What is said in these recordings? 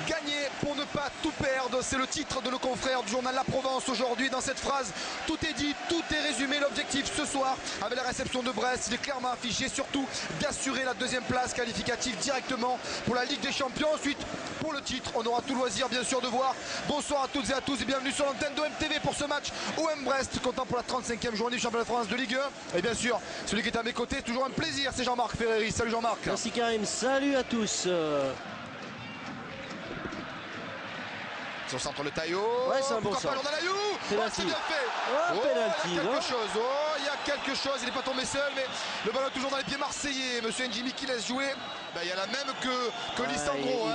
Gagner pour ne pas tout perdre, c'est le titre de nos confrères du journal La Provence aujourd'hui. Dans cette phrase, tout est dit, tout est résumé. L'objectif ce soir, avec la réception de Brest, il est clairement affiché, surtout d'assurer la deuxième place qualificative directement pour la Ligue des Champions. Ensuite, pour le titre, on aura tout loisir bien sûr de voir. Bonsoir à toutes et à tous et bienvenue sur l'antenne d'OMTV pour ce match OM Brest, comptant pour la 35e journée du championnat de France de Ligue 1. Et bien sûr, celui qui est à mes côtés, toujours un plaisir, c'est Jean-Marc Ferreri. Salut Jean-Marc. Merci Karim, salut à tous. Sur centre le Taillot. Ouais, c'est un bon centre. Oh, c'est bien fait. Oh, penalty, il y a quelque chose. Oh, il y a quelque chose. Il n'est pas tombé seul, mais le ballon est toujours dans les pieds marseillais. Monsieur Njimi qui laisse jouer. Ben, il y a la même que Lissandro.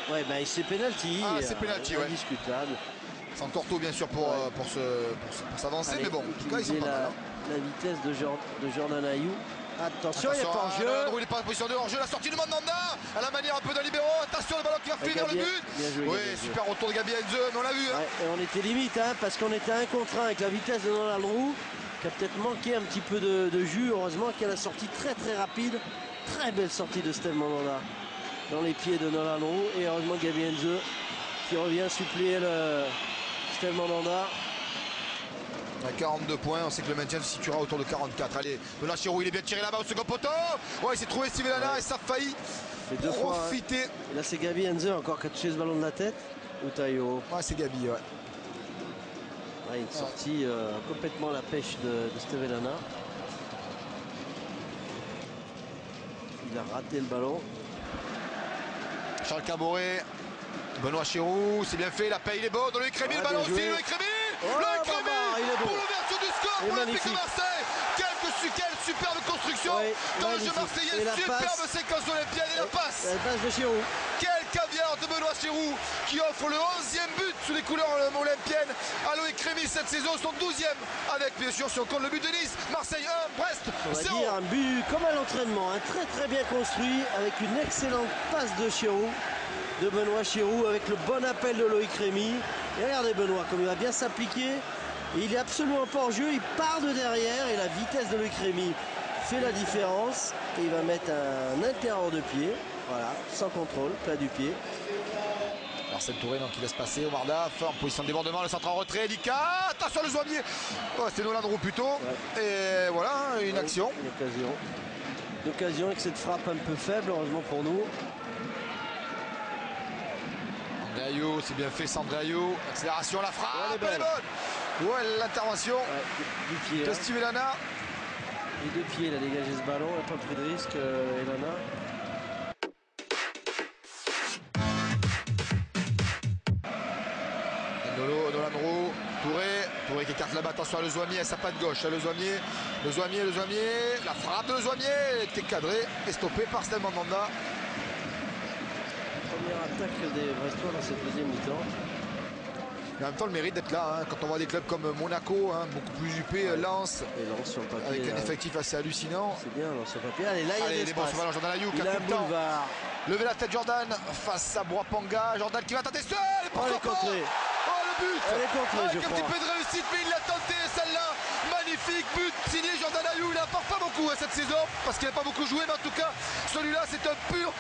Ouais, bah c'est penalty. Ah, c'est penalty, ouais. Indiscutable. C'est encore tôt, bien sûr, pour s'avancer. Mais bon, en tout cas, ils sont pas mal. La vitesse de Jordan Ayew. Attention, il n'y a pas hors-jeu. Il n'est pas en position de hors-jeu. La sortie de Mandanda à la manière un peu d'un libéro. Attention, le ballon qui va filer vers le but. Bien joué, oui, super retour de Gabi Heinze, mais on l'a vu. Hein. Ouais, et on était limite, parce qu'on était 1 contre 1 avec la vitesse de Nolan-Roux, qui a peut-être manqué un petit peu de jus. Heureusement qu'il y a la sortie très très rapide. Très belle sortie de Steve Mandanda dans les pieds de Nolan-Roux. Et heureusement Gabi Heinze qui revient suppléer le Steve Mandanda. À 42 points, on sait que le maintien se situera autour de 44. Allez, Benoît Chirou, il est bien tiré là-bas au second poteau. Ouais, il s'est trouvé Steve Lana et ça a failli profiter. Et là, c'est Gabi Heinze encore qui a touché ce ballon de la tête. Ou Taillot. Ouais, c'est Gabi, ouais. Ouais, une sortie complètement à la pêche de Steve Lana. Il a raté le ballon. Charles Caboret, Benoît Chirou, c'est bien fait, la paye, il est beau. Dans le Crémy, le ballon aussi, le Crémy. Pour l'ouverture du score pour l'Olympique de Marseille. Quelle superbe construction dans le jeu marseillais. Superbe séquence olympienne et la passe. La passe de Chirou. Quel caviar de Benoît Chirou qui offre le 11e but sous les couleurs olympiennes à Loïc Rémy cette saison, son 12e avec bien sûr si on compte le but de Nice. Marseille 1, Brest 0. On va dire un but comme à l'entraînement, très très bien construit avec une excellente passe de Chirou. De Benoît Chirou avec le bon appel de Loïc Rémy. Et regardez Benoît comme il va bien s'appliquer. Il est absolument pas en jeu, il part de derrière et la vitesse de Loïc Rémy fait la différence. Et il va mettre un intérieur de pied, voilà, sans contrôle, plat du pied. Marcel Touré donc, qui laisse passer Omar Daf en position de débordement, le centre en retrait, Lika, attention le Joimier. Oh, c'était Nolan-Roux plutôt. Ouais. Et voilà, une action. Une occasion avec cette frappe un peu faible, heureusement pour nous. Ayew, c'est bien fait, Sandré Ayew. Accélération, la frappe, elle est bonne. Ouais, l'intervention de Steve Lana. Les deux pieds, il a dégagé ce ballon, il n'a pas pris de risque, Elana. Nolan-Roux, Touré qui écarte là-bas, attention à Le Joimier, à sa patte gauche, Le Joimier, la frappe de Le Joimier était cadrée et stoppée par Steve Mandanda. Première attaque des Brestois dans cette deuxième mi-temps. Mais en même temps, le mérite d'être là, quand on voit des clubs comme Monaco, beaucoup plus huppé, Lens, et Lens sur le papier, avec un effectif assez hallucinant. C'est bien, Lens sur le papier. Allez, là, il y a des bons sur ballon, Jordan Ayew qui a tout le temps levé la tête Jordan face à Boapanga. Jordan qui va tenter seul. Elle est contrée. Oh, le but. Elle est contrée, je crois. Un petit peu de réussite, mais il l'a tenté, celle-là. Magnifique but signé Jordan Ayew. Il n'apporte pas beaucoup cette saison parce qu'il n'a pas beaucoup joué, mais en tout cas, celui-là, c'est un pur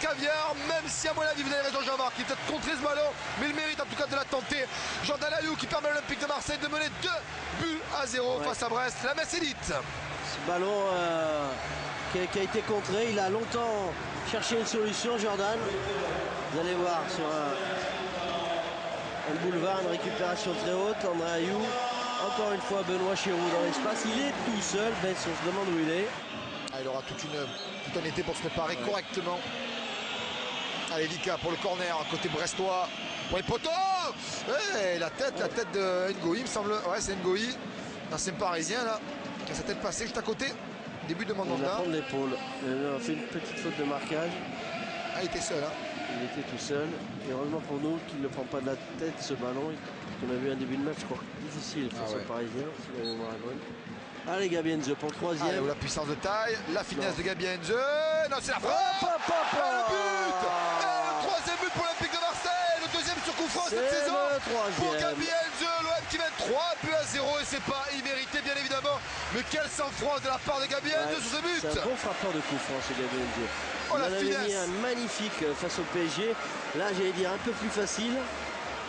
caviar. Même si, à mon avis, vous avez raison, Jean-Marc, qui peut-être contré ce ballon, mais il mérite en tout cas de la tenter. Jordan Ayew qui permet à l'Olympique de Marseille de mener 2-0 face à Brest. La messe élite. Ce ballon qui a été contré, il a longtemps cherché une solution, Jordan. Vous allez voir sur un boulevard, une récupération très haute. André Ayew, encore une fois Benoît Chirou dans l'espace. Il est tout seul, on se demande où il est. Il aura tout un été pour se préparer correctement. Allez, Lika pour le corner, côté brestois. Pour les poteaux. La tête de Ngoï, il me semble. Ouais, c'est Ngoï, l'ancien parisien là, qui a sa tête passée juste à côté. Début de Mandanda. Il va prendre l'épaule. Il a fait une petite faute de marquage. Il était seul. Il était tout seul. Et heureusement pour nous qu'il ne prend pas de la tête ce ballon. On a vu un début de match, je crois, difficile face au Parisien. Si la mémoire est bonne. Allez, Gabi Heinze pour le troisième. La puissance de taille, la finesse de Gabi Heinze. Non, c'est la frappe. Le but. Le troisième but pour l'Olympique de Marseille. Le deuxième sur coup franc cette saison. Pour Gabi Heinze, l'OM qui mène 3-0 et c'est pas immérité bien évidemment. Mais quel sang-froid de la part de Gabi Heinze sur ce but. C'est un bon frappeur de coup franc ce Gabi Heinze. Oh, il la en avait finesse. mis un magnifique face au PSG. Là j'allais dire un peu plus facile.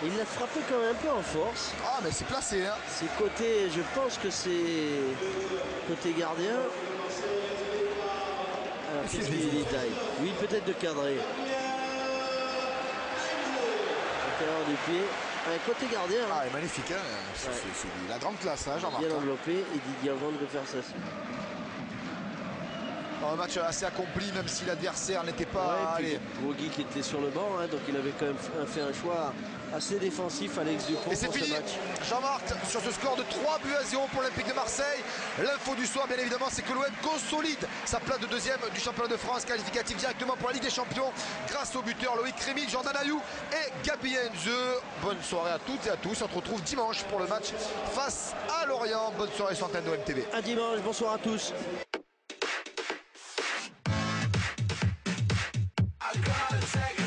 Et il l'a frappé quand même un peu en force. Ah mais c'est placé hein. C'est côté, je pense que c'est côté gardien. Alors qu'est-ce qu'il y a des détails? Oui, peut-être de cadrer. L'intérieur du pied. Ouais, côté gardien. Ah, il est magnifique hein. C'est de la grande classe hein, Jean-Marc. Bien enveloppé et Didier Vendre de faire ça. Un match assez accompli même si l'adversaire n'était pas... Ouais, Bourgui qui était sur le banc, hein, donc il avait quand même fait un choix assez défensif, Alex Dupont. Et c'est pour fini, ce match. Jean-Marc, sur ce score de 3-0 pour l'Olympique de Marseille. L'info du soir, bien évidemment, c'est que l'OM consolide sa place de deuxième du championnat de France, qualificatif directement pour la Ligue des Champions, grâce aux buteurs Loïc Rémy, Jordan Ayew et Gabi Heinze. Bonne soirée à toutes et à tous. On se retrouve dimanche pour le match face à Lorient. Bonne soirée sur l'antenne d'OM TV. À dimanche, bonsoir à tous. I gotta take